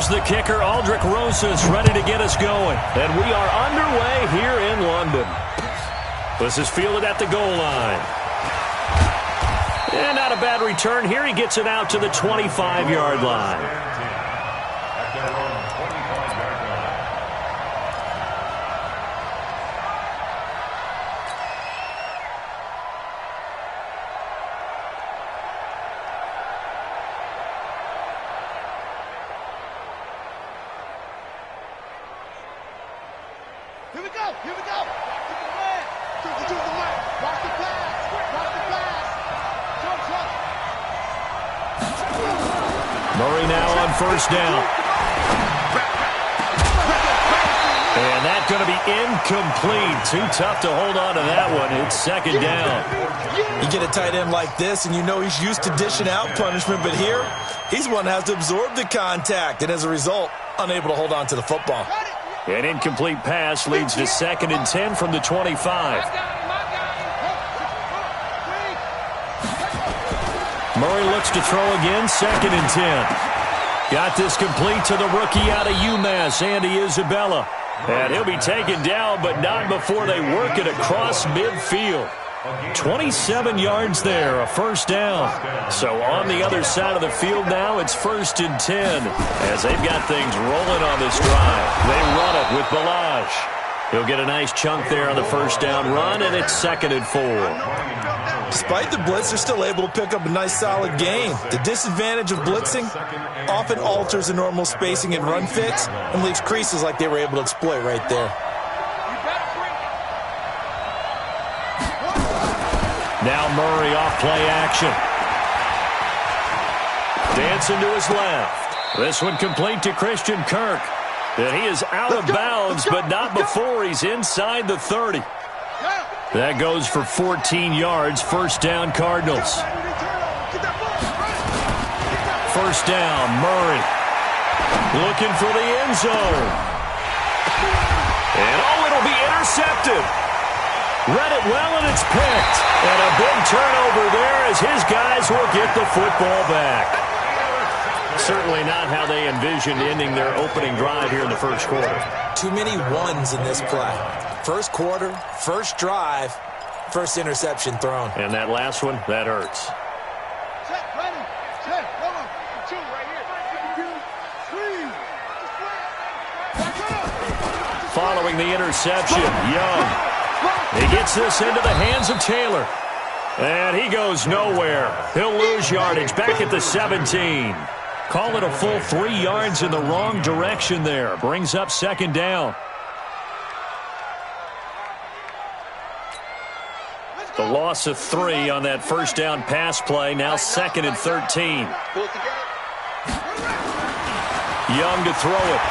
Here's the kicker, Aldrich Rosas, ready to get us going. And we are underway here in London. This is fielded at the goal line. And not a bad return here. He gets it out to the 25-yard line. Here we go. Here we go. Watch the man. To the left. Watch the pass. Watch the pass. Murray now on first down. And that's going to be incomplete. Too tough to hold on to that one. It's second down. You get a tight end like this, and you know he's used to dishing out punishment, but here, he's one that has to absorb the contact, and as a result, unable to hold on to the football. An incomplete pass leads to 2nd and 10 from the 25. Murray looks to throw again, 2nd and 10. Got this complete to the rookie out of UMass, Andy Isabella. And he'll be taken down, but not before they work it across midfield. 27 yards there, a first down. So on the other side of the field now, it's 1st and 10 as they've got things rolling on this drive. They run it with Balazs. He'll get a nice chunk there on the first down run, and it's 2nd and 4. Despite the blitz, they're still able to pick up a nice solid gain. The disadvantage of blitzing often alters the normal spacing and run fits and leaves creases like they were able to exploit right there. Now Murray off play action. Dancing to his left. This one complete to Christian Kirk. And he is out of bounds, but not before he's inside the 30. That goes for 14 yards. First down, Cardinals. First down, Murray. Looking for the end zone. And it'll be intercepted. Read it well, and it's picked. And a big turnover there as his guys will get the football back. Certainly not how they envisioned ending their opening drive here in the first quarter. Too many ones in this play. First quarter, first drive, first interception thrown. And that last one, that hurts. Check, ready. Check. 1, 2, right here. 3. Following the interception, Young. He gets this into the hands of Taylor. And he goes nowhere. He'll lose yardage back at the 17. Call it a full 3 yards in the wrong direction there. Brings up 2nd down. The loss of 3 on that first down pass play. Now 2nd and 13. Young to throw it.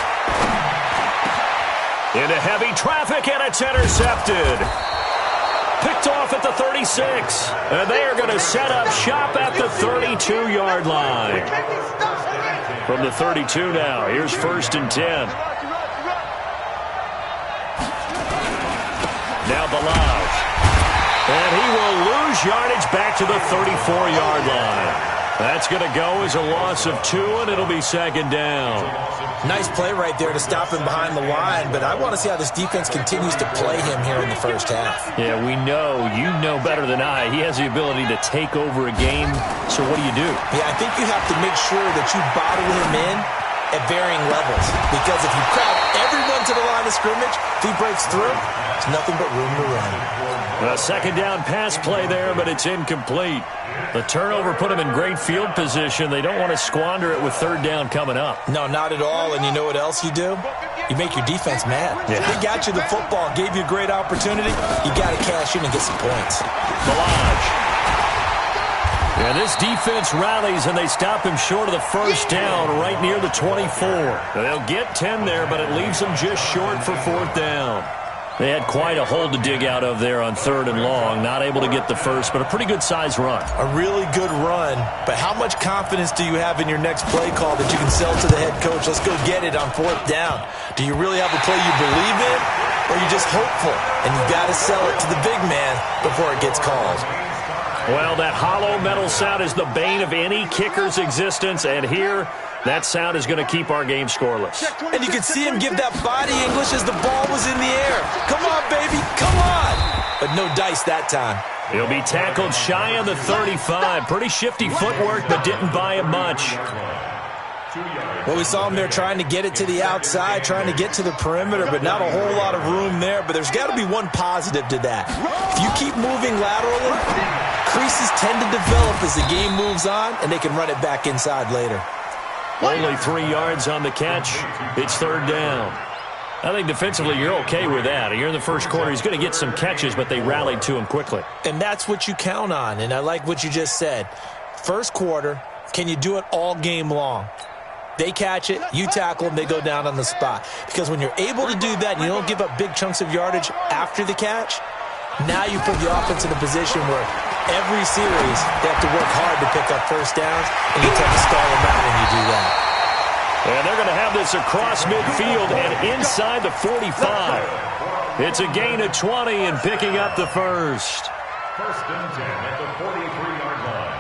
Into heavy traffic, and it's intercepted. Picked off at the 36. And they are going to set up shop at the 32-yard line. From the 32 now, here's 1st and 10. Now Balazs. And he will lose yardage back to the 34-yard line. That's going to go as a loss of 2, and it'll be 2nd down. Nice play right there to stop him behind the line, but I want to see how this defense continues to play him here in the first half. Yeah, we know. You know better than I. He has the ability to take over a game, so what do you do? Yeah, I think you have to make sure that you bottle him in at varying levels, because if you crowd everyone to the line of scrimmage, if he breaks through, there's nothing but room to run. A 2nd down pass play there, but it's incomplete. The turnover put him in great field position. They don't want to squander it with 3rd down coming up. No, not at all. And you know what else you do? You make your defense mad. Yeah. They got you the football, gave you a great opportunity. You got to cash in and get some points. Balazs. Yeah, this defense rallies, and they stop him short of the first down right near the 24. They'll get 10 there, but it leaves them just short for 4th down. They had quite a hole to dig out of there on 3rd and long. Not able to get the first, but a pretty good-sized run. A really good run, but how much confidence do you have in your next play call that you can sell to the head coach? Let's go get it on 4th down. Do you really have a play you believe in, or are you just hopeful? And you got to sell it to the big man before it gets called. Well, that hollow metal sound is the bane of any kicker's existence, and here, that sound is going to keep our game scoreless. And you can see him give that body English as the ball was in the air. Come on, baby, come on. But no dice that time. He'll be tackled shy of the 35. Pretty shifty footwork, but didn't buy him much. Well, we saw him there trying to get it to the outside, trying to get to the perimeter, but not a whole lot of room there. But there's got to be one positive to that. If you keep moving laterally, creases tend to develop as the game moves on, and they can run it back inside later. Only 3 yards on the catch. It's third down. I think defensively you're okay with that. You're in the first quarter. He's going to get some catches, but they rallied to him quickly. And that's what you count on, and I like what you just said. First quarter, can you do it all game long? They catch it, you tackle them, they go down on the spot. Because when you're able to do that and you don't give up big chunks of yardage after the catch, now you put the offense in a position where every series they have to work hard to pick up first downs, and you tend to stall them out when you do that. And they're going to have this across midfield and inside the 45. It's a gain of 20 and picking up the first. First and 10 at the 43-yard line.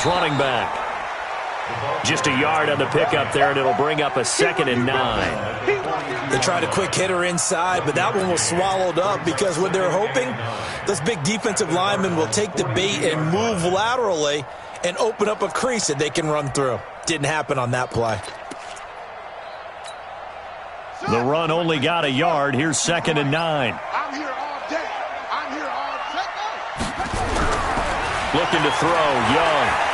Running back. Just a yard on the pickup there, and it'll bring up a 2nd and 9. They tried a quick hitter inside, but that one was swallowed up because what they're hoping, this big defensive lineman will take the bait and move laterally and open up a crease that they can run through. Didn't happen on that play. The run only got a yard. Here's 2nd and 9. I'm here all day. I'm here all day. Looking to throw, Young.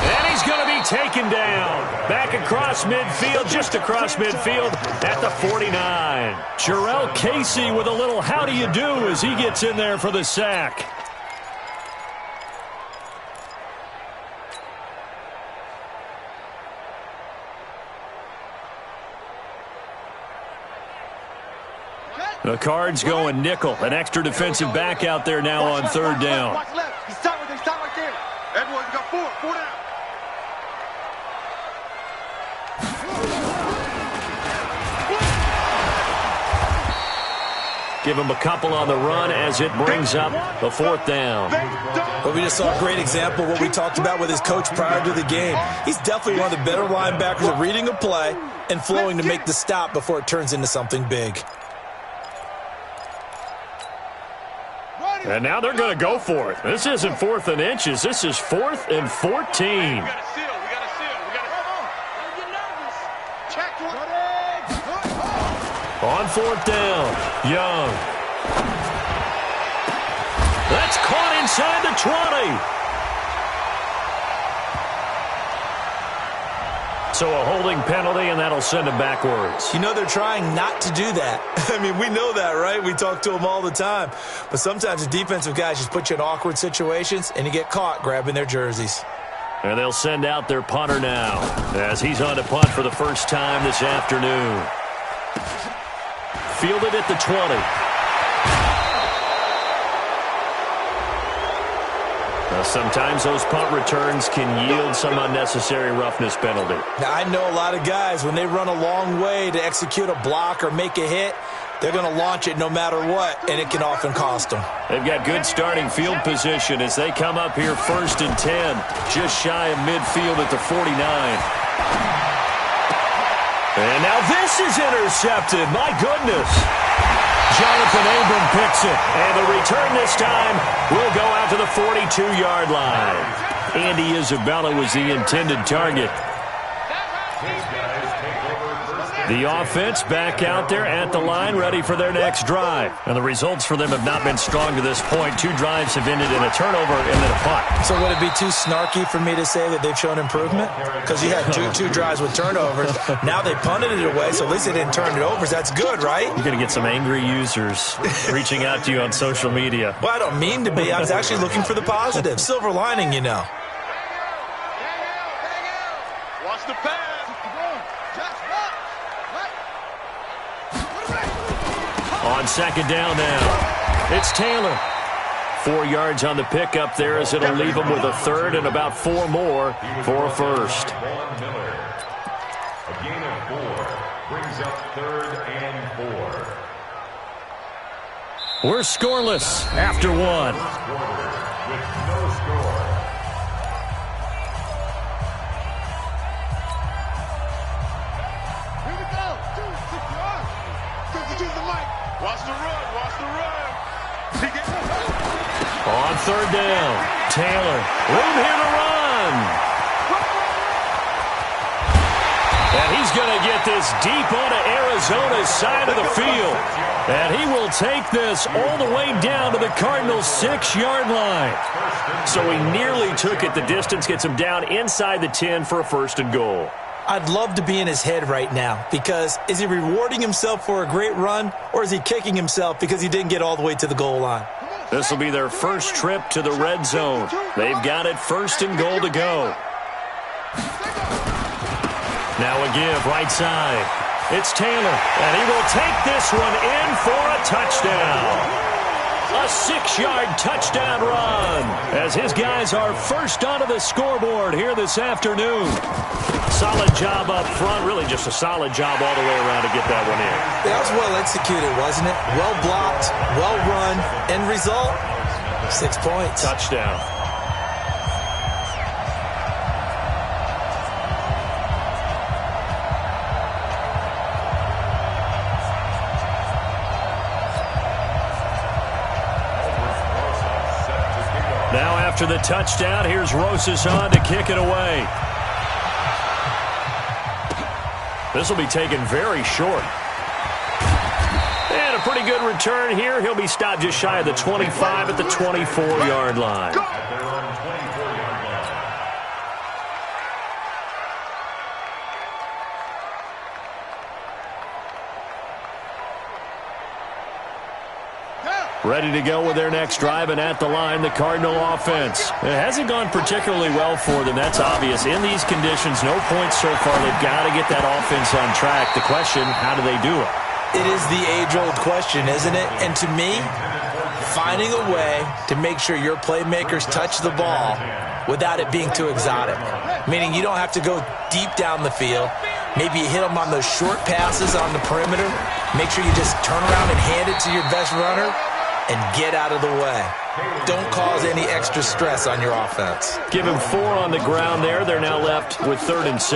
And he's going to be taken down. Back across midfield, just across midfield at the 49. Jarrell Casey with a little how do you do as he gets in there for the sack. The Cards going nickel. An extra defensive back out there now on third down. Watch left. He's stopped right there. Edwards got four down. Give him a couple on the run as it brings up the 4th down. But we just saw a great example of what we talked about with his coach prior to the game. He's definitely one of the better linebackers at reading a play and flowing to make the stop before it turns into something big. And now they're going to go for it. This isn't 4th and inches. This is 4th and 14. On 4th down, Young. That's caught inside the 20. So a holding penalty, and that'll send him backwards. You know they're trying not to do that. I mean, we know that, right? We talk to them all the time. But sometimes the defensive guys just put you in awkward situations, and you get caught grabbing their jerseys. And they'll send out their punter now as he's on to punt for the first time this afternoon. Fielded at the 20. Sometimes those punt returns can yield some unnecessary roughness penalty. Now, I know a lot of guys, when they run a long way to execute a block or make a hit, they're going to launch it no matter what, and it can often cost them. They've got good starting field position as they come up here 1st and 10, just shy of midfield at the 49. And now this is intercepted. My goodness. Jonathan Abram picks it. And the return this time will go out to the 42-yard line. Andy Isabella was the intended target. The offense back out there at the line, ready for their next drive. And the results for them have not been strong to this point. 2 drives have ended in a turnover and then a punt. So would it be too snarky for me to say that they've shown improvement? Because you had two drives with turnovers. Now they punted it away, so at least they didn't turn it over. So that's good, right? You're going to get some angry users reaching out to you on social media. Well, I don't mean to be. I was actually looking for the positive. Silver lining, you know. Watch the pass. On second down now, it's Taylor. 4 yards on the pickup there as it'll leave him with a third and about 4 more for a first. A gain of 4 brings up 3rd and 4. We're scoreless after 1. With no score. Here we go. 6 yards. 52 the mic. Watch the run. Watch the run. On third down, Taylor. Room here to run. And he's going to get this deep onto Arizona's side of the field. And he will take this all the way down to the Cardinals' 6-yard line. So he nearly took it the distance, gets him down inside the 10 for a first and goal. I'd love to be in his head right now because is he rewarding himself for a great run or is he kicking himself because he didn't get all the way to the goal line? This will be their first trip to the red zone. They've got it first and goal to go. Now a give right side. It's Taylor, and he will take this one in for a touchdown. A 6-yard touchdown run as his guys are first onto the scoreboard here this afternoon. Solid job up front, really just a solid job all the way around to get that one in. That was well executed, wasn't it? Well blocked, well run. End result, 6 points. Touchdown. Now after the touchdown, here's Rosas on to kick it away. This will be taken very short. And a pretty good return here. He'll be stopped just shy of the 25 at the 24-yard line. At their own 24-yard line. Ready to go with their next drive, and at the line, the Cardinal offense. It hasn't gone particularly well for them. That's obvious. In these conditions, no points so far. They've got to get that offense on track. The question, how do they do it? It is the age-old question, isn't it? And to me, finding a way to make sure your playmakers touch the ball without it being too exotic. Meaning you don't have to go deep down the field. Maybe you hit them on those short passes on the perimeter. Make sure you just turn around and hand it to your best runner and get out of the way. Don't cause any extra stress on your offense. Give him 4 on the ground there. They're now left with 3rd and 6.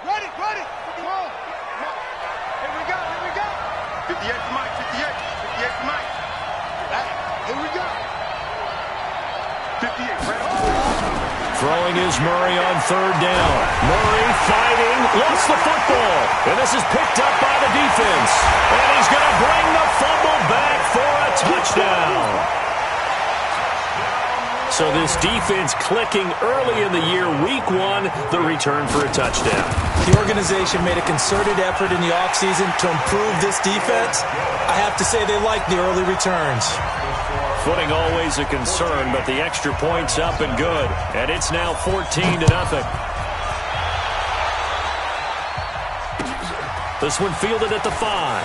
Ready. Come on. Here we go. 58 to Mike. 58 to Mike. Here we go. 58. Throwing is Murray on 3rd down. Murray fighting, lost the football. And this is picked up by the defense. And he's going to bring the fumble back for a touchdown. So this defense clicking early in the year, week 1, the return for a touchdown. The organization made a concerted effort in the offseason to improve this defense. I have to say they like the early returns. Footing always a concern, but the extra point's up and good. And it's now 14-0. This one fielded at the 5.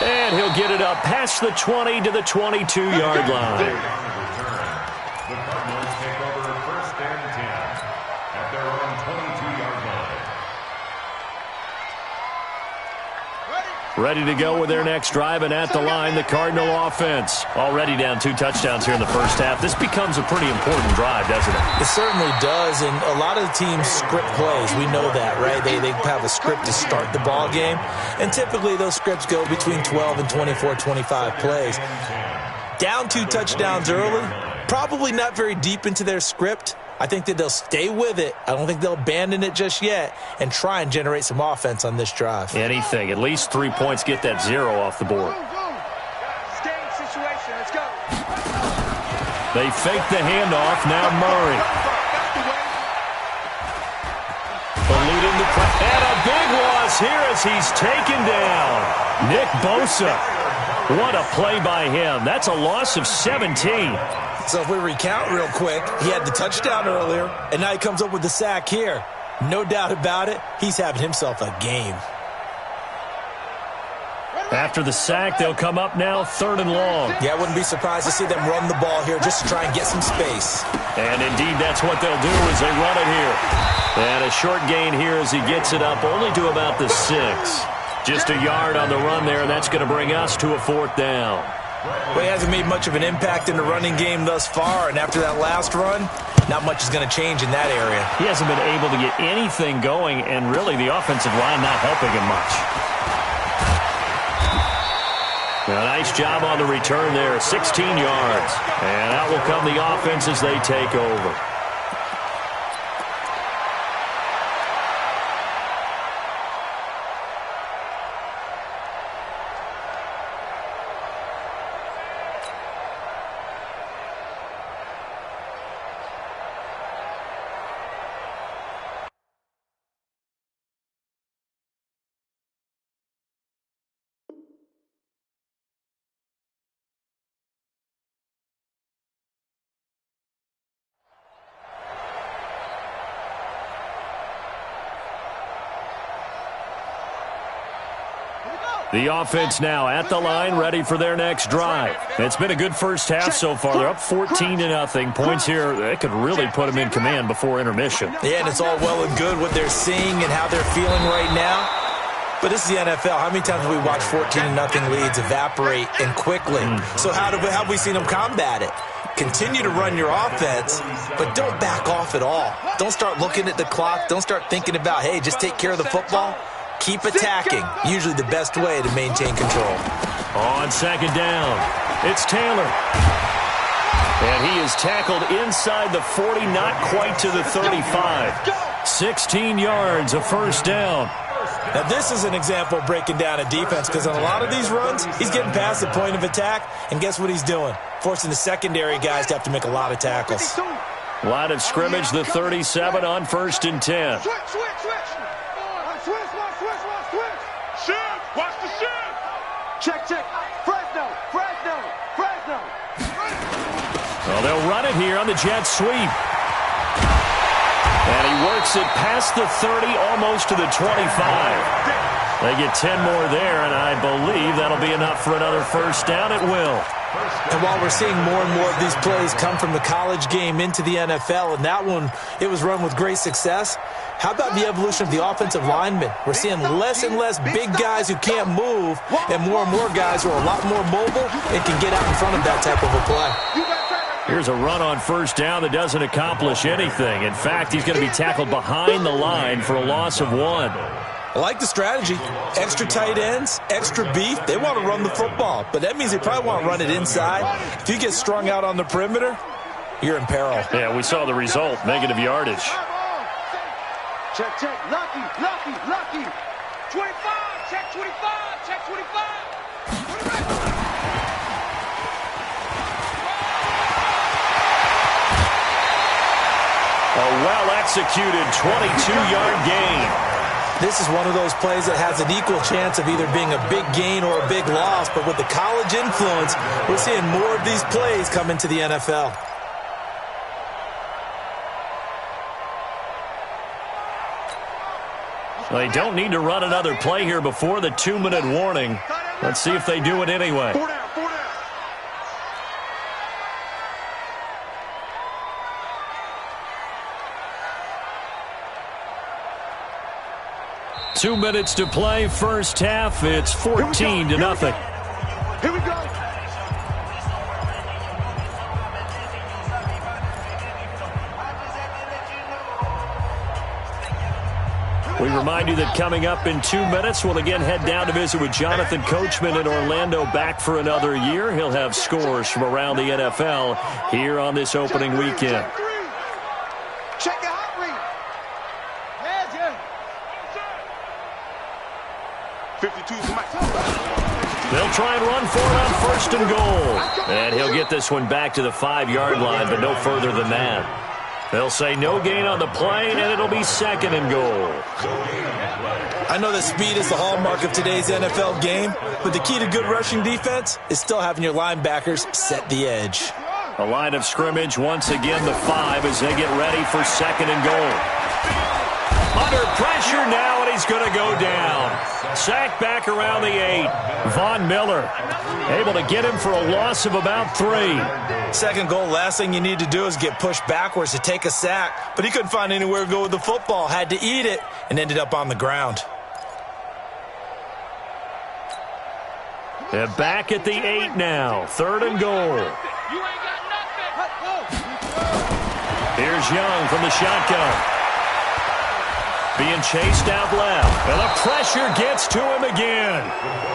And he'll get it up past the 20 to the 22-yard line. The Cardinals take over 1st and 10 at their own 22-yard line. Ready to go with their next drive, and at the line, the Cardinal offense. Already down 2 touchdowns here in the first half. This becomes a pretty important drive, doesn't it? It certainly does, and a lot of the teams script plays. We know that, right? They have a script to start the ball game, and typically those scripts go between 12 and 24, 25 plays. Down 2 touchdowns early, probably not very deep into their script. I think that they'll stay with it. I don't think they'll abandon it just yet and try and generate some offense on this drive. Anything. At least 3 points, get that 0 off the board. Game situation. Let's go. They fake the handoff. Now Murray. Eluding the press. And a big loss here as he's taken down. Nick Bosa. What a play by him. That's a loss of 17. So if we recount real quick, he had the touchdown earlier, and now he comes up with the sack here. No doubt about it, he's having himself a game. After the sack, they'll come up now 3rd and long. Yeah, I wouldn't be surprised to see them run the ball here just to try and get some space. And indeed, that's what they'll do as they run it here. And a short gain here as he gets it up only to about the 6. Just a yard on the run there. That's going to bring us to a 4th down. Well, he hasn't made much of an impact in the running game thus far, and after that last run, not much is going to change in that area. He hasn't been able to get anything going, and really the offensive line not helping him much. A nice job on the return there, 16 yards. And out will come the offense as they take over. The offense now at the line, ready for their next drive. It's been a good first half so far. They're up 14-0. Points here, they could really put them in command before intermission. Yeah, and it's all well and good what they're seeing and how they're feeling right now. But this is the NFL. How many times have we watched 14-0 leads evaporate and quickly? So how have we seen them combat it? Continue to run your offense, but don't back off at all. Don't start looking at the clock. Don't start thinking about, hey, just take care of the football. Keep attacking. Usually the best way to maintain control. On 2nd down, it's Taylor. And he is tackled inside the 40, not quite to the 35. 16 yards, a 1st down. Now, this is an example of breaking down a defense because on a lot of these runs, he's getting past the point of attack, and guess what he's doing? Forcing the secondary guys to have to make a lot of tackles. Line of scrimmage, the 37 on 1st and 10. Watch the shift. Check. Fresno. Well, they'll run it here on the jet sweep. And he works it past the 30, almost to the 25. They get 10 more there, and I believe that'll be enough for another 1st down. It will. And while we're seeing more and more of these plays come from the college game into the NFL, and that one, it was run with great success, how about the evolution of the offensive linemen? We're seeing less and less big guys who can't move and more guys who are a lot more mobile and can get out in front of that type of a play. Here's a run on 1st down that doesn't accomplish anything. In fact, he's going to be tackled behind the line for a loss of 1. I like the strategy. Extra tight ends, extra beef. They want to run the football, but that means they probably want to run it inside. If you get strung out on the perimeter, you're in peril. Yeah, we saw the result, negative yardage. Check. Lucky. 25. Check 25. A well-executed 22-yard gain. This is one of those plays that has an equal chance of either being a big gain or a big loss, but with the college influence, we're seeing more of these plays come into the NFL. They don't need to run another play here before the 2-minute warning. Let's see if they do it anyway. 4 down. 2 minutes to play, first half. It's 14-0. Here we go. We remind you that coming up in 2 minutes, we'll again head down to visit with Jonathan Coachman in Orlando, back for another year. He'll have scores from around the NFL here on this opening weekend. Check your heart rate. 52's the max. They'll try and run for it on 1st and goal. And he'll get this one back to the 5-yard line, but no further than that. They'll say no gain on the play, and it'll be 2nd and goal. I know that speed is the hallmark of today's NFL game, but the key to good rushing defense is still having your linebackers set the edge. A line of scrimmage, once again the 5 as they get ready for 2nd and goal. Under pressure now, and he's going to go down. Sacked back around the 8. Von Miller able to get him for a loss of about 3. 2nd goal, last thing you need to do is get pushed backwards to take a sack. But he couldn't find anywhere to go with the football, had to eat it, and ended up on the ground. They're back at the 8 now. 3rd and goal. Here's Young from the shotgun. Being chased out left. And the pressure gets to him again.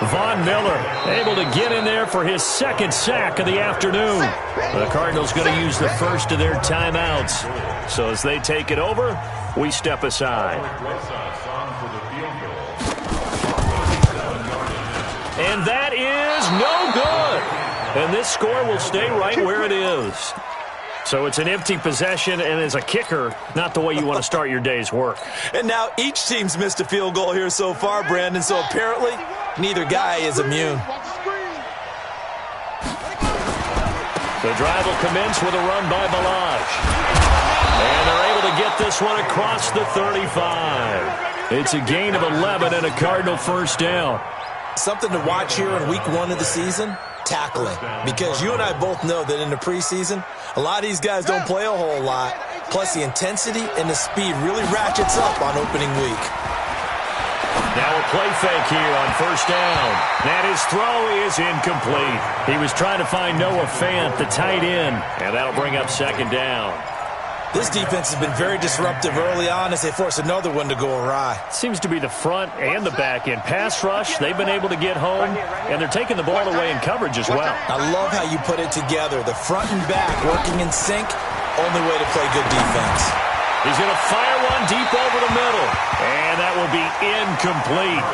Von Miller able to get in there for his 2nd sack of the afternoon. The Cardinals going to use the first of their timeouts. So as they take it over, we step aside. And that is no good. And this score will stay right where it is. So it's an empty possession, and as a kicker, not the way you want to start your day's work. And now each team's missed a field goal here so far, Brandon, so apparently neither guy is immune. The drive will commence with a run by Balaj. And they're able to get this one across the 35. It's a gain of 11 and a Cardinal first down. Something to watch here in week 1 of the season, tackling. Because you and I both know that in the preseason, a lot of these guys don't play a whole lot. Plus, the intensity and the speed really ratchets up on opening week. Now a play fake here on first down. And his throw is incomplete. He was trying to find Noah Fant, the tight end, and that'll bring up 2nd down. This defense has been very disruptive early on as they force another one to go awry. Seems to be the front and the back end. Pass rush, they've been able to get home, and they're taking the ball away in coverage as well. I love how you put it together. The front and back working in sync, only way to play good defense. He's going to fire one deep over the middle, and that will be incomplete.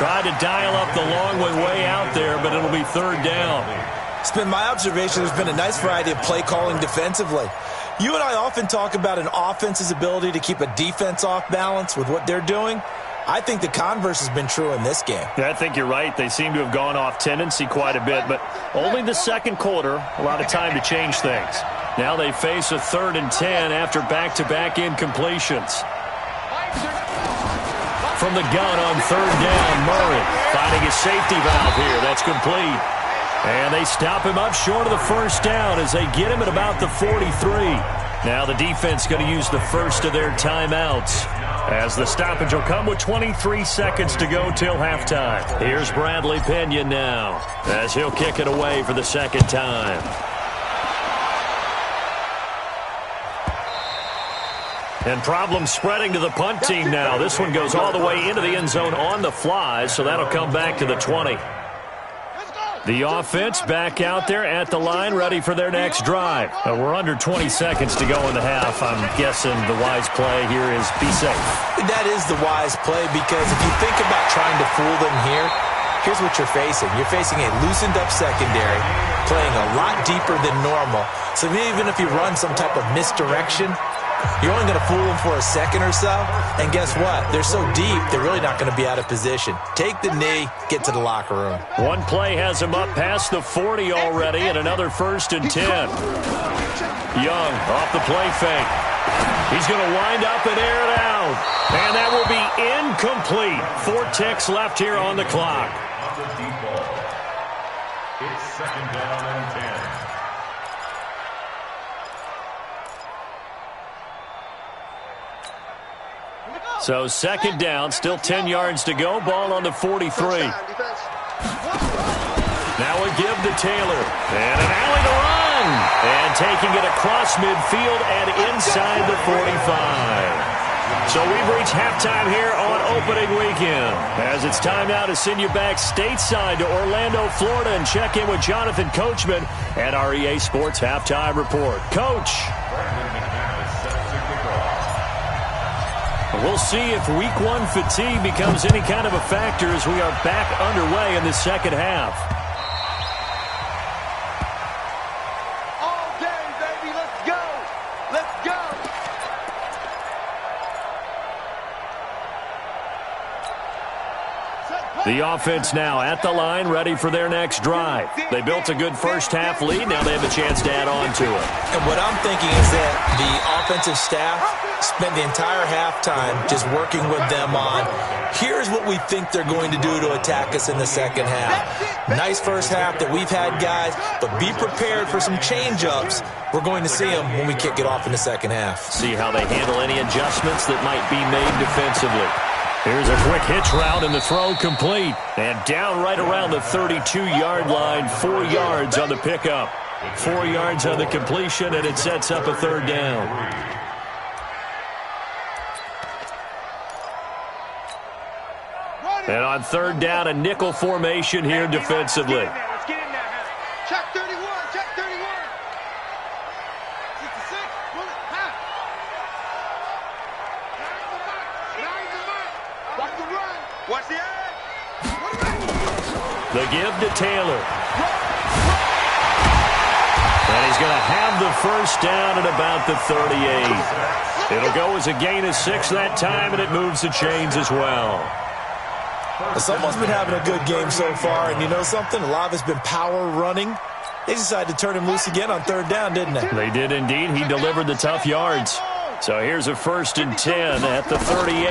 Tried to dial up the long way out there, but it'll be 3rd down. It's been my observation there's been a nice variety of play calling defensively. You and I often talk about an offense's ability to keep a defense off balance with what they're doing. I think the converse has been true in this game. Yeah, I think you're right. They seem to have gone off tendency quite a bit, but only the 2nd quarter, a lot of time to change things. Now they face a 3rd and 10 after back-to-back incompletions. From the gun on 3rd down, Murray finding his safety valve here. That's complete. And they stop him up short of the first down as they get him at about the 43. Now the defense going to use the first of their timeouts as the stoppage will come with 23 seconds to go till halftime. Here's Bradley Pinion now as he'll kick it away for the 2nd time. And problems spreading to the punt team now. This one goes all the way into the end zone on the fly, so that'll come back to the 20. The offense back out there at the line, ready for their next drive. We're under 20 seconds to go in the half. I'm guessing the wise play here is be safe. That is the wise play because if you think about trying to fool them here, here's what you're facing. You're facing a loosened up secondary, playing a lot deeper than normal. So even if you run some type of misdirection, you're only going to fool them for a second or so. And guess what? They're so deep, they're really not going to be out of position. Take the knee, get to the locker room. One play has him up past the 40 already, and another 1st and 10. Young off the play fake. He's going to wind up and air it out. And that will be incomplete. 4 ticks left here on the clock. It's 2nd down and 10. So 2nd down, still 10 yards to go. Ball on the 43. Now a give to Taylor. And an alley to run. And taking it across midfield and inside the 45. So we've reached halftime here on opening weekend. As it's time now to send you back stateside to Orlando, Florida, and check in with Jonathan Coachman at our EA Sports Halftime Report. Coach. We'll see if week 1 fatigue becomes any kind of a factor as we are back underway in the 2nd half. All day, baby. Let's go. Let's go. The offense now at the line, ready for their next drive. They built a good first-half lead. Now they have a chance to add on to it. And what I'm thinking is that the offensive staff spent the entire halftime just working with them on, here's what we think they're going to do to attack us in the second half. Nice first half that we've had, guys, but be prepared for some change-ups. We're going to see them when we kick it off in the second half. See how they handle any adjustments that might be made defensively. Here's a quick hitch route, and the throw complete. And down right around the 32-yard line, 4 yards on the pickup. 4 yards on the completion, and it sets up a third down. And on third down, a nickel formation here defensively. Let's get in there, man. Check 31, check 31. 66, pull it, half. Nine to mark. Watch the run. Watch the edge. The give to Taylor. And he's going to have the first down at about the 38. It'll go as a gain of 6 that time, and it moves the chains as well. Someone's been having a good game so far, and you know something? A lot of it's been power running. They decided to turn him loose again on third down, didn't they? They did indeed. He delivered the tough yards. So here's a 1st and 10 at the 38.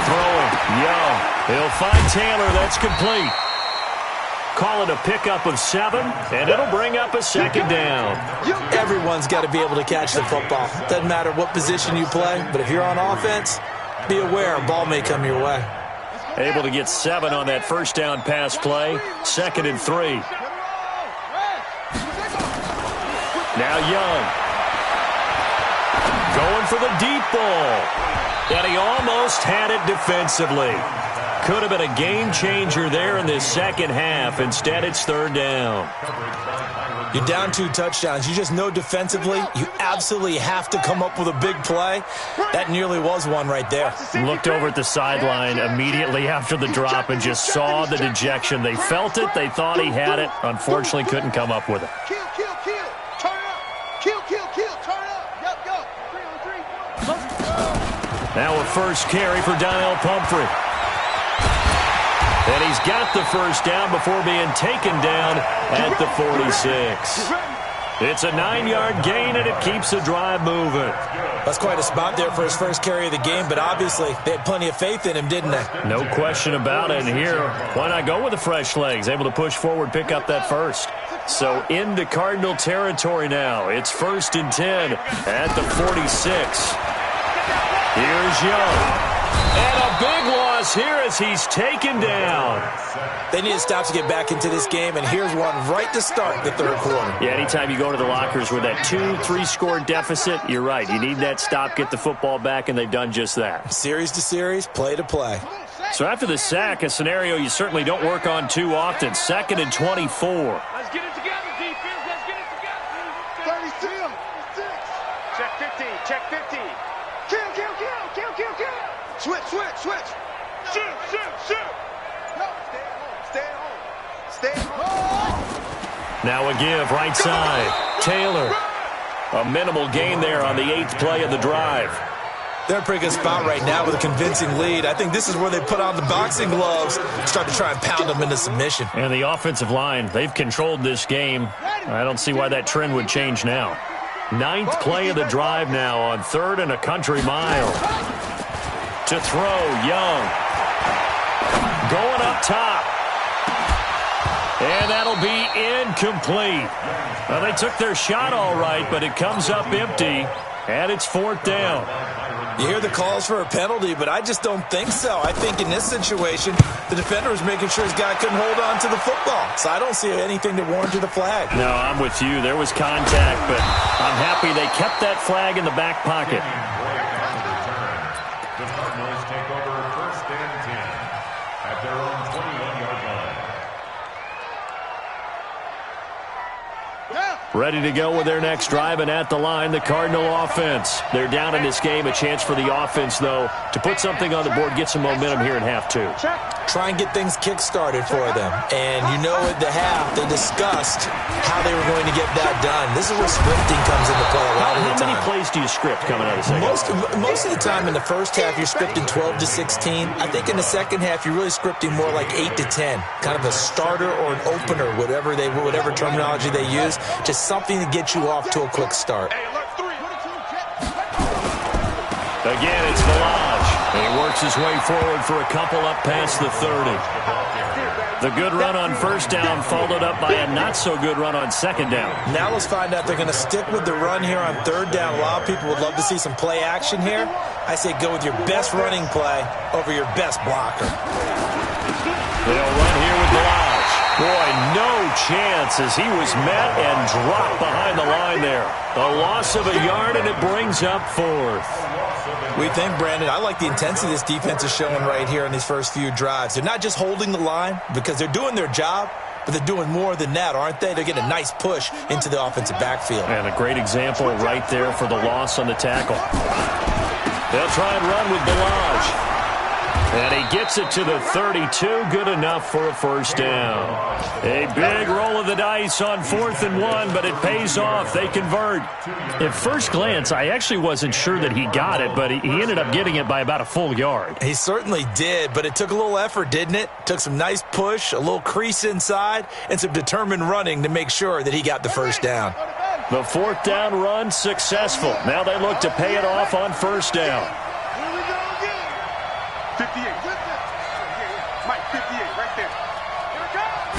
Throwing, Young. He'll find Taylor. That's complete. Call it a pickup of 7, and it'll bring up a second down. Everyone's got to be able to catch the football. Doesn't matter what position you play, but if you're on offense, be aware a ball may come your way. Able to get 7 on that first down pass play. 2nd and 3. Now Young. Going for the deep ball. And he almost had it defensively. Could have been a game changer there in this second half. Instead, it's third down. You're down 2 touchdowns. You just know defensively you absolutely have to come up with a big play. That nearly was one right there. Looked over at the sideline immediately after the drop and just saw the dejection. They felt it. They thought he had it. Unfortunately, couldn't come up with it. Kill. Turn it up. Kill. Turn it up. Go. 3 on 3. Now a first carry for Donnell Pumphrey. And he's got the first down before being taken down at the 46. It's a 9-yard gain, and it keeps the drive moving. That's quite a spot there for his first carry of the game, but obviously they had plenty of faith in him, didn't they? No question about it. And here, why not go with the fresh legs? Able to push forward, pick up that first. So into Cardinal territory now. It's 1st and 10 at the 46. Here's Young. And a big loss here as he's taken down. They need to stop to get back into this game, and here's one right to start the third quarter. Yeah, anytime you go to the lockers with that 2-3 score deficit, you're right. You need that stop, get the football back, and they've done just that. Series to series, play to play. So after the sack, a scenario you certainly don't work on too often. 2nd and 24. Let's get it together, defense. Let's get it together. 32. Check 15. Check 15. Kill. Switch. Shoot. No, stay at home. Now a give, right side. Taylor. A minimal gain there on the 8th play of the drive. They're in a pretty good spot right now with a convincing lead. I think this is where they put on the boxing gloves and start to try and pound them into submission. And the offensive line, they've controlled this game. I don't see why that trend would change now. 9th play of the drive now on 3rd and a country mile. To throw, Young. Going up top. And that'll be incomplete. Well, they took their shot all right, but it comes up empty, and it's 4th down. You hear the calls for a penalty, but I just don't think so. I think in this situation, the defender was making sure his guy couldn't hold on to the football. So I don't see anything to warrant the flag. No, I'm with you. There was contact, but I'm happy they kept that flag in the back pocket. The Cardinals take over 1st and 10 at their own 21-yard line. Ready to go with their next drive, and at the line, the Cardinal offense. They're down in this game. A chance for the offense, though, to put something on the board, get some momentum here in half 2. Try and get things kick-started for them. And you know at the half, they discussed how they were going to get that done. This is where scripting comes into play a lot of the time. How many plays do you script coming out of the second? Most of the time in the first half, you're scripting 12 to 16. I think in the second half, you're really scripting more like 8 to 10. Kind of a starter or an opener, whatever terminology they use. Just something to get you off to a quick start. Again, it's Village. He works his way forward for a couple up past the 30. The good run on first down followed up by a not-so-good run on second down. Now let's find out they're going to stick with the run here on third down. A lot of people would love to see some play action here. I say go with your best running play over your best blocker. They'll run here with Village. Boy, no chance as he was met and dropped behind the line there. A loss of a yard, and it brings up fourth. We think, Brandon, I like the intensity this defense is showing right here in these first few drives. They're not just holding the line because they're doing their job, but they're doing more than that, aren't they? They're getting a nice push into the offensive backfield. And a great example right there for the loss on the tackle. They'll try and run with Village. And he gets it to the 32. Good enough for a first down. A big roll of the dice on 4th and 1, but it pays off. They convert. At first glance, I actually wasn't sure that he got it, but he ended up getting it by about a full yard. He certainly did, but it took a little effort, didn't it? Took some nice push, a little crease inside, and some determined running to make sure that he got the first down. The 4th down run successful. Now they look to pay it off on first down. 58. Mike, 58, right there. Here it comes.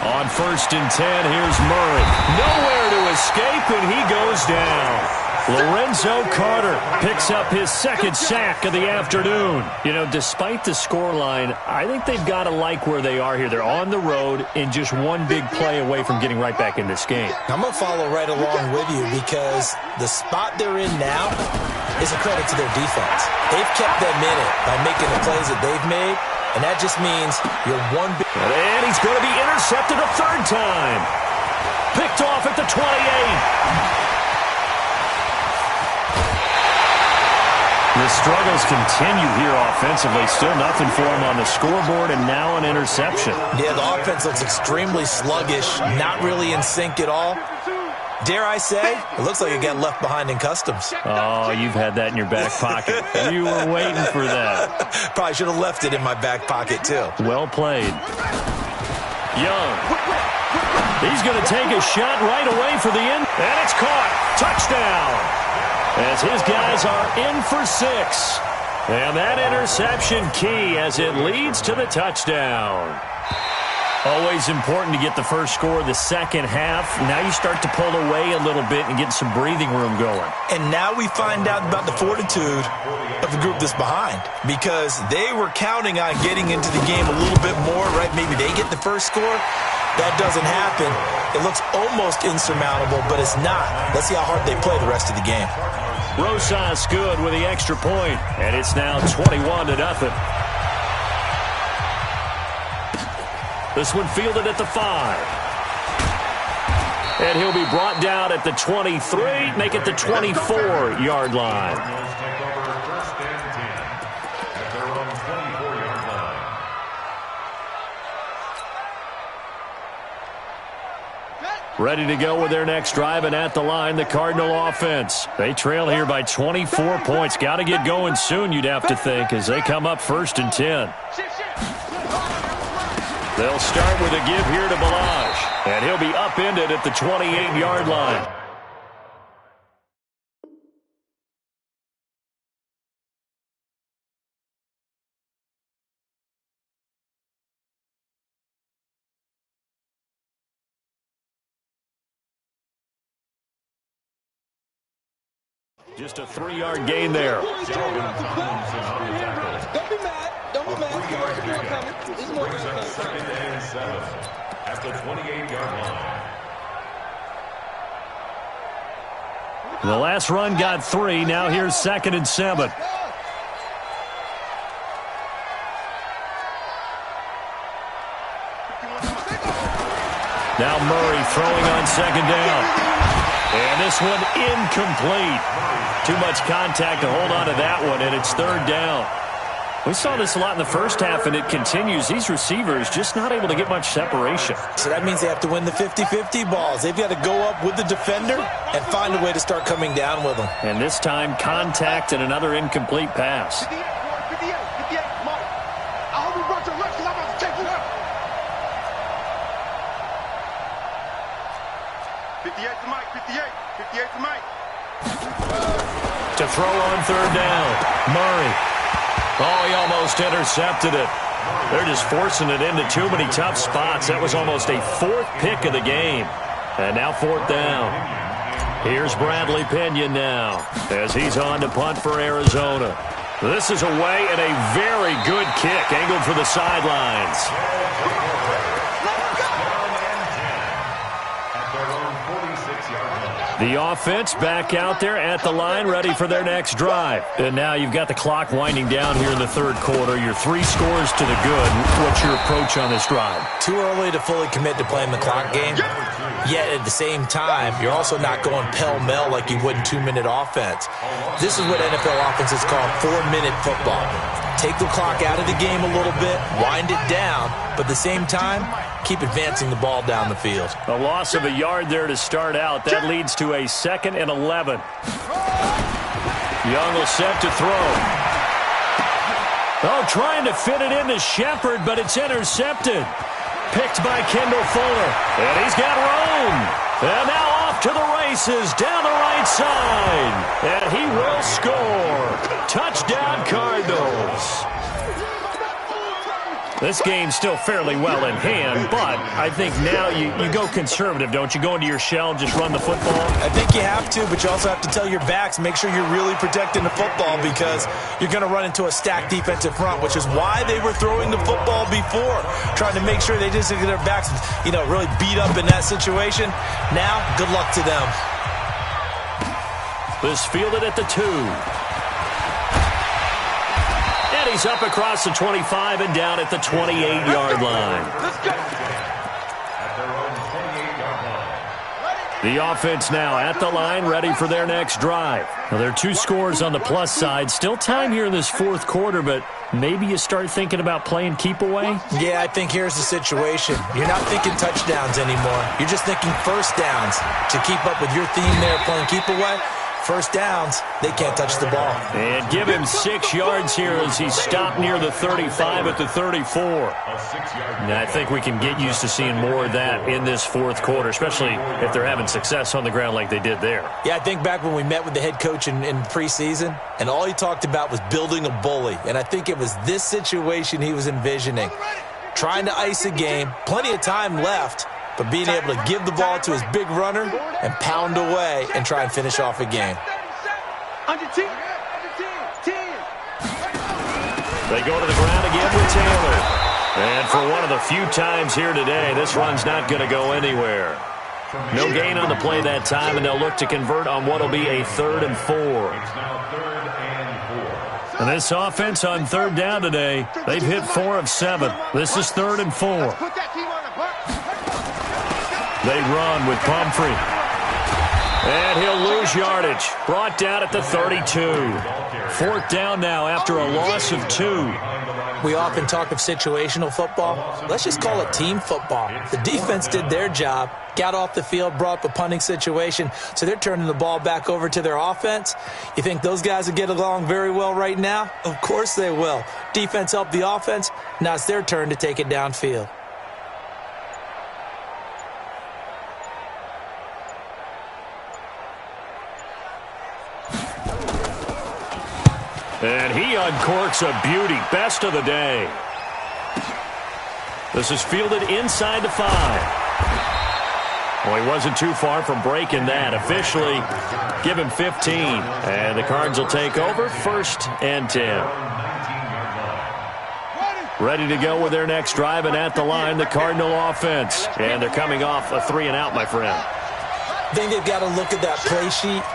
On 1st and 10, here's Murray. Nowhere to escape, and he goes down. Lorenzo Carter picks up his second sack of the afternoon. You know, despite the scoreline, I think they've got to like where they are here. They're on the road and just one big play away from getting right back in this game. I'm going to follow right along with you because the spot they're in now is a credit to their defense. They've kept them in it by making the plays that they've made, and that just means you're one big... And he's going to be intercepted a third time. Picked off at the 28. The struggles continue here offensively. Still nothing for him on the scoreboard, and now an interception. Yeah, the offense looks extremely sluggish, not really in sync at all. Dare I say, it looks like it got left behind in customs. Oh, you've had that in your back pocket. You were waiting for that. Probably should have left it in my back pocket, too. Well played. Young. He's going to take a shot right away for the end, and it's caught. Touchdown. As his guys are in for 6. And that interception key as it leads to the touchdown. Always important to get the first score of the second half. Now you start to pull away a little bit and get some breathing room going. And now we find out about the fortitude of the group that's behind, because they were counting on getting into the game a little bit more, right? Maybe they get the first score. That doesn't happen. It looks almost insurmountable, but it's not. Let's see how hard they play the rest of the game. Rosas good with the extra point, and it's now 21-0. This one fielded at the 5. And he'll be brought down at the 23, make it the 24-yard line. Ready to go with their next drive, and at the line, the Cardinal offense. They trail here by 24 points. Got to get going soon, you'd have to think, as they come up 1st and 10. They'll start with a give here to Balaj, and he'll be upended at the 28-yard line. Just a 3-yard gain there. Don't be mad. Don't be mad. This is more coming. Second and 7 at the 28-yard line. The last run got 3. Now here's 2nd and 7. Now Murray throwing on 2nd down. And this one incomplete. Too much contact to hold on to that one, and it's 3rd down. We saw this a lot in the first half, and it continues. These receivers just not able to get much separation. So that means they have to win the 50-50 balls. They've got to go up with the defender and find a way to start coming down with them. And this time, contact and another incomplete pass. 58, Mike. I hope you brought your legs because I'm about to take you out. 58 to Mike, 58 to Mike. To throw on third down, Murray. Oh, he almost intercepted it. They're just forcing it into too many tough spots. That was almost a fourth pick of the game. And now fourth down. Here's Bradley Pinion now as he's on to punt for Arizona. This is away and a very good kick angled for the sidelines. The offense back out there at the line, ready for their next drive. And now you've got the clock winding down here in the third quarter. You're 3 scores to the good. What's your approach on this drive? Too early to fully commit to playing the clock game. Yet at the same time, you're also not going pell-mell like you would in 2-minute offense. This is what NFL offenses call 4-minute football. Take the clock out of the game a little bit, wind it down, but at the same time, keep advancing the ball down the field. A loss of a yard there to start out. That leads to a 2nd and 11. Young will set to throw. Oh, trying to fit it into Shepard, but it's intercepted. Picked by Kendall Fuller. And he's got room. And now off to the races down the right side. And he will score. Touchdown, Cardinals. This game's still fairly well in hand, but I think now you go conservative, don't you? Go into your shell and just run the football? I think you have to, but you also have to tell your backs, make sure you're really protecting the football because you're going to run into a stacked defensive front, which is why they were throwing the football before, trying to make sure they just get their backs, really beat up in that situation. Now, good luck to them. This fielded at the 2. He's up across the 25 and down at the 28-yard line. The offense now at the line, ready for their next drive. Now, there are 2 scores on the plus side. Still time here in this fourth quarter, but maybe you start thinking about playing keep away? Yeah, I think here's the situation. You're not thinking touchdowns anymore. You're just thinking first downs. To keep up with your theme there, playing keep away, first downs, they can't touch the ball. And give him 6 yards here as he stopped near the 35 at the 34. And I think we can get used to seeing more of that in this fourth quarter, especially if they're having success on the ground like they did there. Yeah, I think back when we met with the head coach in preseason, and all he talked about was building a bully. And I think it was this situation he was envisioning. Trying to ice a game, plenty of time left, but being able to give the ball to his big runner and pound away and try and finish off a game. They go to the ground again with Taylor. And for one of the few times here today, this run's not going to go anywhere. No gain on the play that time, and they'll look to convert on what will be a 3rd and 4. And this offense on third down today, they've hit 4 of 7. This is 3rd and 4. They run with Pumphrey. And he'll lose yardage. Brought down at the 32. 4th down now after a loss of 2. We often talk of situational football. Let's just call it team football. The defense did their job, got off the field, brought up a punting situation, so they're turning the ball back over to their offense. You think those guys will get along very well right now? Of course they will. Defense helped the offense. Now it's their turn to take it downfield. And he uncorks a beauty. Best of the day. This is fielded inside the 5. Well, he wasn't too far from breaking that. Officially, give him 15. And the Cards will take over 1st and 10. Ready to go with their next drive, and at the line, the Cardinal offense. And they're coming off a 3-and-out, my friend. I think they've got to look at that play sheet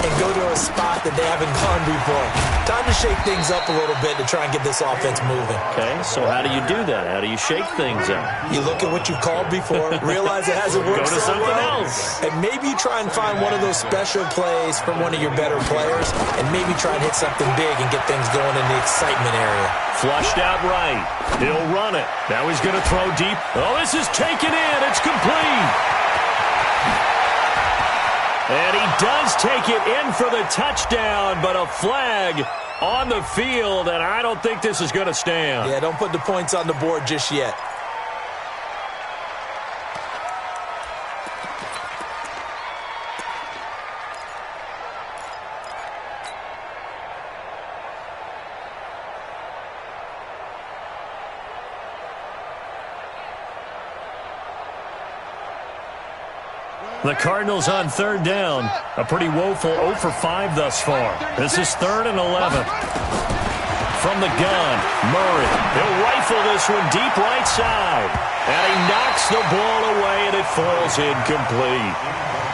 and go to a spot that they haven't gone before. Time to shake things up a little bit to try and get this offense moving. Okay, so how do you do that? How do you shake things up? You look at what you've called before, realize it hasn't worked Go to so something well, else. and maybe you try and find one of those special plays from one of your better players, and maybe try and hit something big and get things going in the excitement area. Flushed out right. He'll run it. Now he's going to throw deep. Oh, this is taken in. It's complete. And he does take it in for the touchdown, but a flag on the field, and I don't think this is going to stand. Yeah, don't put the points on the board just yet. The Cardinals on third down. A pretty woeful 0 for 5 thus far. This is 3rd and 11. From the gun, Murray. He'll rifle this one deep right side. And he knocks the ball away, and it falls incomplete.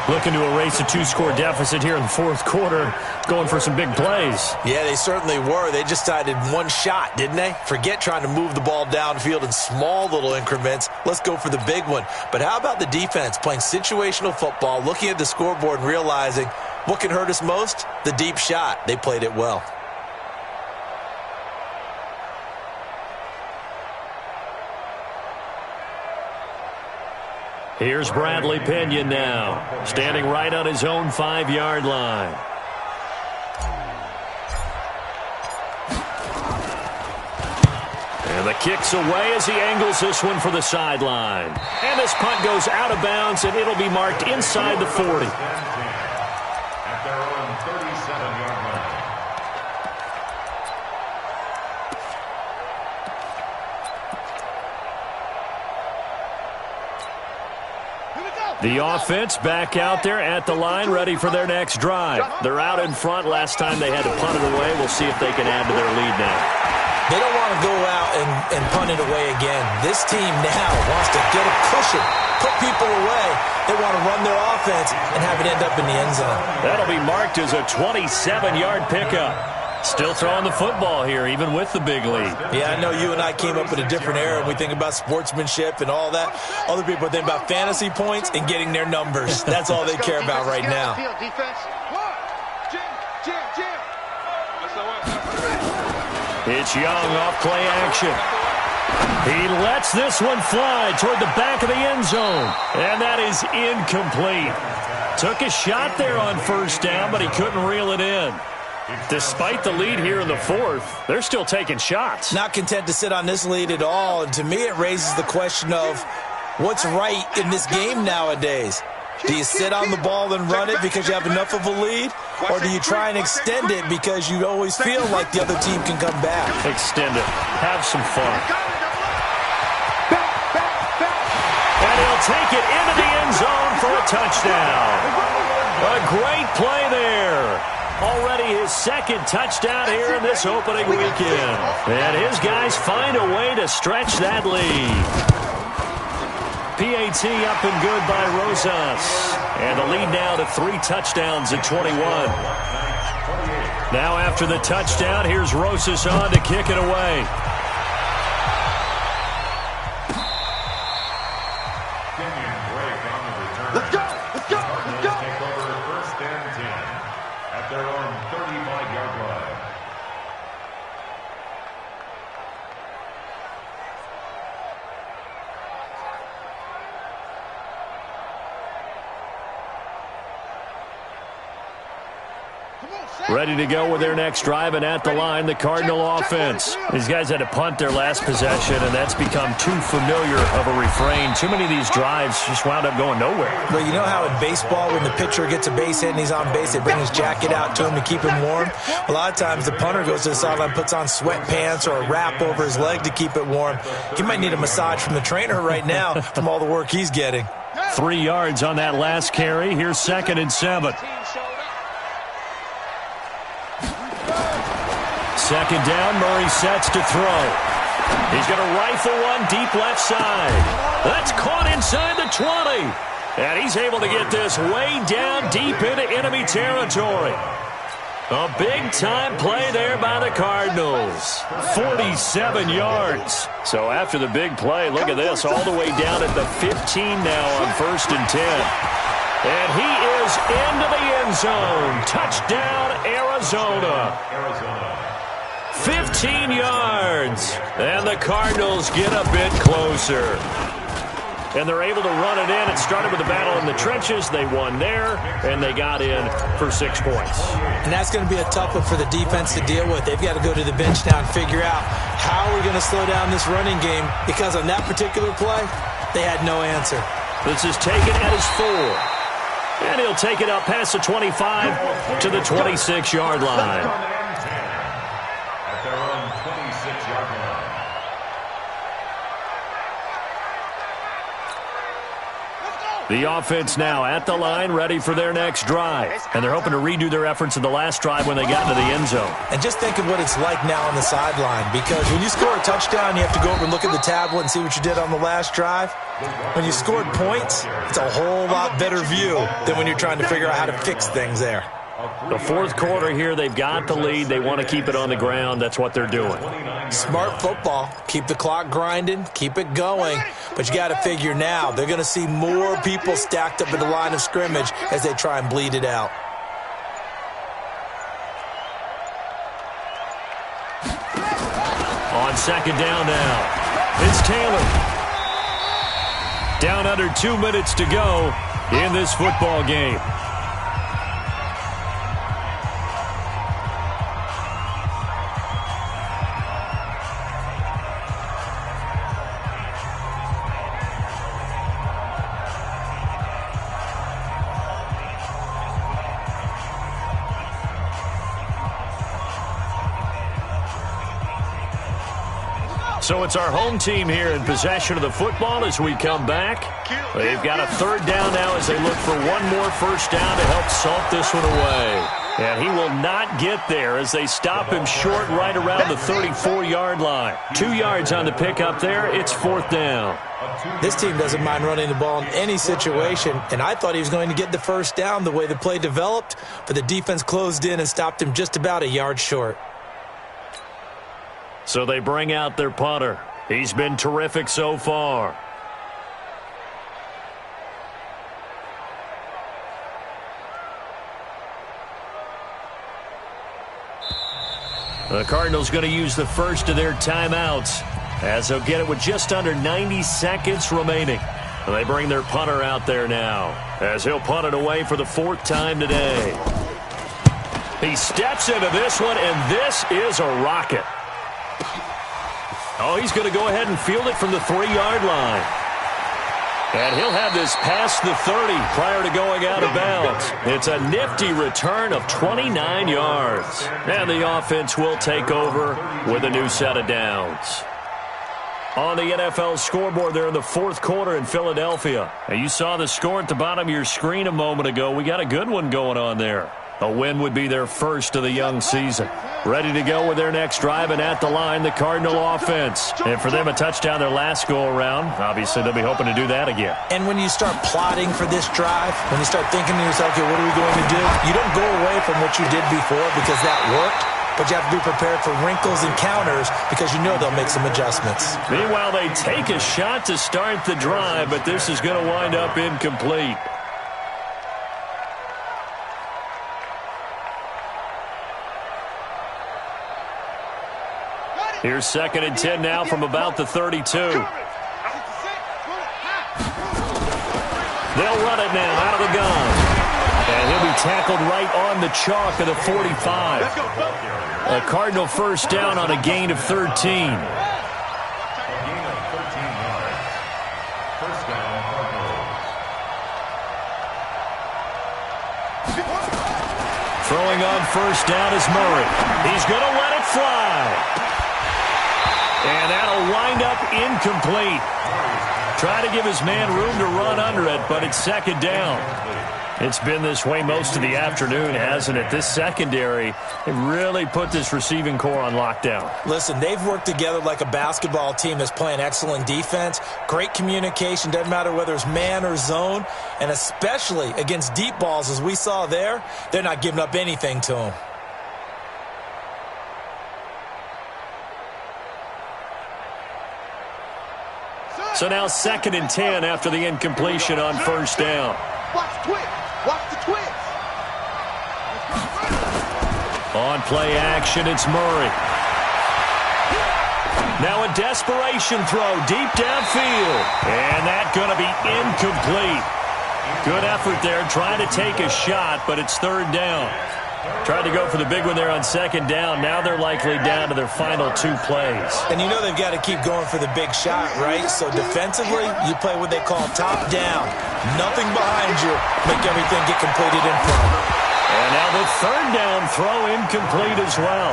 Looking to erase a 2-score deficit here in the fourth quarter. Going for some big plays. Yeah, they certainly were. They just decided one shot, didn't they? Forget trying to move the ball downfield in small little increments. Let's go for the big one. But how about the defense playing situational football, looking at the scoreboard and realizing what can hurt us most? The deep shot. They played it well. Here's Bradley Pinion now, standing right on his own 5-yard line. And the kick's away as he angles this one for the sideline. And this punt goes out of bounds, and it'll be marked inside the 40. At their own 37-yard line. The offense back out there at the line, ready for their next drive. They're out in front. Last time they had to punt it away. We'll see if they can add to their lead now. They don't want to go out and punt it away again. This team now wants to get a cushion, put people away. They want to run their offense and have it end up in the end zone. That'll be marked as a 27-yard pickup. Still throwing the football here, even with the big lead. Yeah, I know you and I came up in a different era, and we think about sportsmanship and all that. Other people think about fantasy points and getting their numbers. That's all they care about right now. It's Young off play action. He lets this one fly toward the back of the end zone, and that is incomplete. Took a shot there on first down, but he couldn't reel it in. Despite the lead here in the fourth, they're still taking shots. Not content to sit on this lead at all, and to me it raises the question of what's right in this game nowadays. Do you sit on the ball and run it because you have enough of a lead, or do you try and extend it because you always feel like the other team can come back? Extend it. Have some fun. And he'll take it into the end zone for a touchdown. A great play there. Already his second touchdown here in this opening weekend. And his guys find a way to stretch that lead. PAT up and good by Rosas. And the lead now to 3 touchdowns at 21. Now after the touchdown, here's Rosas on to kick it away. Let's go! Let's go! Let's go! Take over 1st and 10 at their own 35-yard line. Ready to go with their next drive, and at the line, the Cardinal offense. These guys had to punt their last possession, and that's become too familiar of a refrain. Too many of these drives just wound up going nowhere. But you know how in baseball, when the pitcher gets a base hit and he's on base, they bring his jacket out to him to keep him warm? A lot of times the punter goes to the sideline, puts on sweatpants or a wrap over his leg to keep it warm. He might need a massage from the trainer right now from all the work he's getting. 3 yards on that last carry. Here's 2nd and 7. 2nd down, Murray sets to throw. He's going to rifle one deep left side. That's caught inside the 20. And he's able to get this way down deep into enemy territory. A big-time play there by the Cardinals. 47 yards. So after the big play, look at this, all the way down at the 15 now on 1st and 10. And he is into the end zone. Touchdown, Arizona. 15 yards. And the Cardinals get a bit closer. And they're able to run it in. It started with a battle in the trenches. They won there, and they got in for 6 points. And that's going to be a tough one for the defense to deal with. They've got to go to the bench now and figure out how are we going to slow down this running game, because on that particular play, they had no answer. This is taken at his 4. And he'll take it up past the 25 to the 26-yard line. At their own 26-yard line. The offense now at the line, ready for their next drive. And they're hoping to redo their efforts in the last drive when they got into the end zone. And just think of what it's like now on the sideline, because when you score a touchdown, you have to go over and look at the tablet and see what you did on the last drive. When you scored points, it's a whole lot better view than when you're trying to figure out how to fix things there. The 4th quarter here, they've got the lead. They want to keep it on the ground. That's what they're doing. Smart football. Keep the clock grinding. Keep it going. But you got to figure now, they're going to see more people stacked up at the line of scrimmage as they try and bleed it out. On 2nd down now, it's Taylor. Down under 2 minutes to go in this football game. So it's our home team here in possession of the football as we come back. They've got a 3rd down now as they look for one more first down to help salt this one away. And he will not get there as they stop him short right around the 34-yard line. 2 yards on the pickup there. It's 4th down. This team doesn't mind running the ball in any situation, and I thought he was going to get the first down the way the play developed, but the defense closed in and stopped him just about a yard short. So they bring out their punter. He's been terrific so far. The Cardinals going to use the first of their timeouts as they'll get it with just under 90 seconds remaining. And they bring their punter out there now as he'll punt it away for the 4th time today. He steps into this one, and this is a rocket. Oh, he's going to go ahead and field it from the 3-yard line. And he'll have this past the 30 prior to going out of bounds. It's a nifty return of 29 yards. And the offense will take over with a new set of downs. On the NFL scoreboard there in the 4th quarter in Philadelphia. Now, you saw the score at the bottom of your screen a moment ago. We got a good one going on there. A win would be their first of the young season. Ready to go with their next drive, and at the line, the Cardinal offense. And for them, a touchdown their last go-around. Obviously, they'll be hoping to do that again. And when you start plotting for this drive, when you start thinking to yourself, okay, what are we going to do? You don't go away from what you did before because that worked, but you have to be prepared for wrinkles and counters because you know they'll make some adjustments. Meanwhile, they take a shot to start the drive, but this is going to wind up incomplete. Here's 2nd and 10 now from about the 32. They'll run it now out of the gun. And he'll be tackled right on the chalk of the 45. A Cardinal first down on a gain of 13. Gain of 13 yards. First down, Cardinals. Throwing on first down is Murray. He's going to let it fly. And that'll wind up incomplete. Try to give his man room to run under it, but it's 2nd down. It's been this way most of the afternoon, hasn't it? This secondary, they really put this receiving core on lockdown. Listen, they've worked together like a basketball team that's playing excellent defense. Great communication, doesn't matter whether it's man or zone. And especially against deep balls, as we saw there, they're not giving up anything to them. So now 2nd and 10 after the incompletion on first down. Watch the twist. Watch the twist. On play action, it's Murray. Now a desperation throw deep downfield. And that's going to be incomplete. Good effort there, trying to take a shot, but it's 3rd down. Tried to go for the big one there on 2nd down. Now they're likely down to their final 2 plays. And you know they've got to keep going for the big shot, right? So defensively, you play what they call top down. Nothing behind you. Make everything get completed in front. And now the 3rd down throw incomplete as well.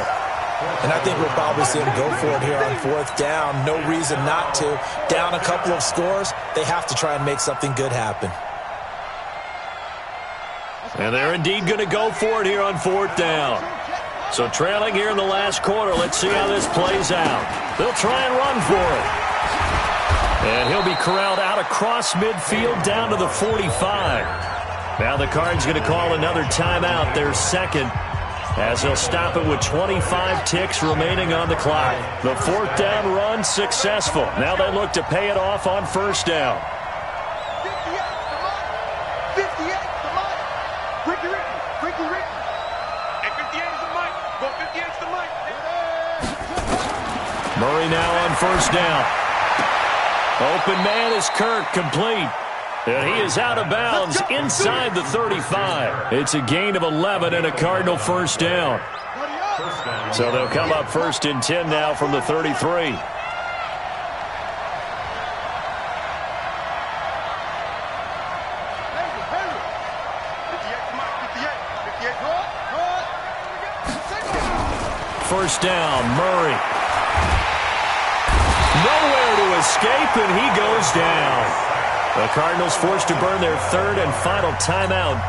And I think we'll probably see them go for it here on 4th down. No reason not to. Down a couple of scores, they have to try and make something good happen. And they're indeed going to go for it here on 4th down. So trailing here in the last quarter, let's see how this plays out. They'll try and run for it. And he'll be corralled out across midfield down to the 45. Now the Cards going to call another timeout, their 2nd, as they'll stop it with 25 ticks remaining on the clock. The 4th down run successful. Now they look to pay it off on 1st down. Murray now on 1st down. Open man is Kirk, complete. And he is out of bounds inside the 35. It's a gain of 11 and a Cardinal 1st down. So they'll come up 1st and 10 now from the 33. First down, Murray. Nowhere to escape, and he goes down. The Cardinals forced to burn their 3rd and final timeout,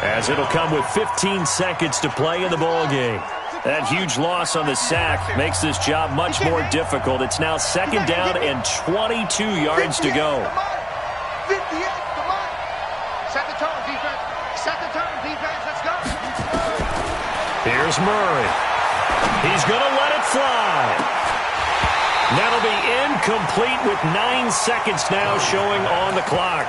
as it'll come with 15 seconds to play in the ballgame. That huge loss on the sack makes this job much more difficult. It's now 2nd down and 22 yards to go. 58, come on. Set the tone, defense. Set the tone, defense. Let's go. Here's Murray. He's going to let it fly. That'll be incomplete with 9 seconds now showing on the clock.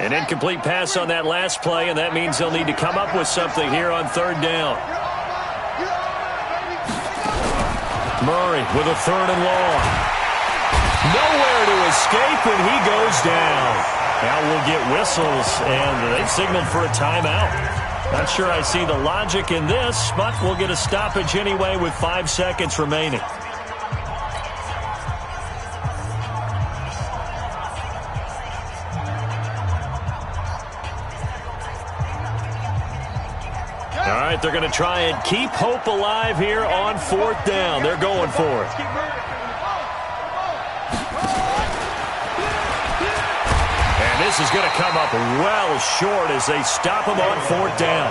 An incomplete pass on that last play, and that means they'll need to come up with something here on 3rd down. Murray with a 3rd and long. Nowhere to escape, and he goes down. Now we'll get whistles, and they've signaled for a timeout. Not sure I see the logic in this, but we'll get a stoppage anyway with 5 seconds remaining. All right, they're going to try and keep hope alive here on 4th down. They're going for it. And this is going to come up well short as they stop him on 4th down.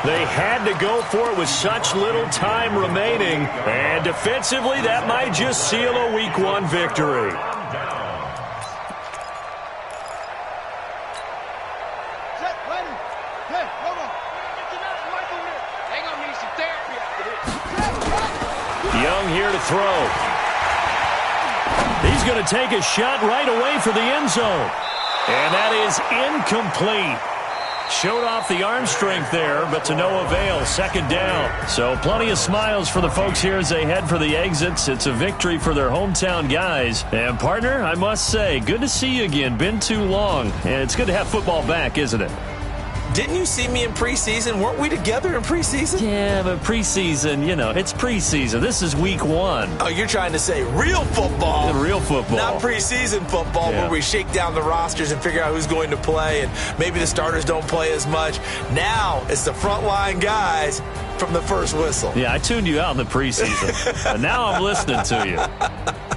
They had to go for it with such little time remaining. And defensively, that might just seal a Week 1 victory. Young here to throw. He's going to take a shot right away for the end zone. And that is incomplete. Showed off the arm strength there, but to no avail. 2nd down. So plenty of smiles for the folks here as they head for the exits. It's a victory for their hometown guys. And partner, I must say, good to see you again. Been too long. And it's good to have football back, isn't it? Didn't you see me in preseason? Weren't we together in preseason? Yeah, but preseason, it's preseason. This is week 1. Oh, you're trying to say real football. Real football. Not preseason football where we shake down the rosters and figure out who's going to play, and maybe the starters don't play as much. Now it's the frontline guys from the first whistle. Yeah, I tuned you out in the preseason, but now I'm listening to you.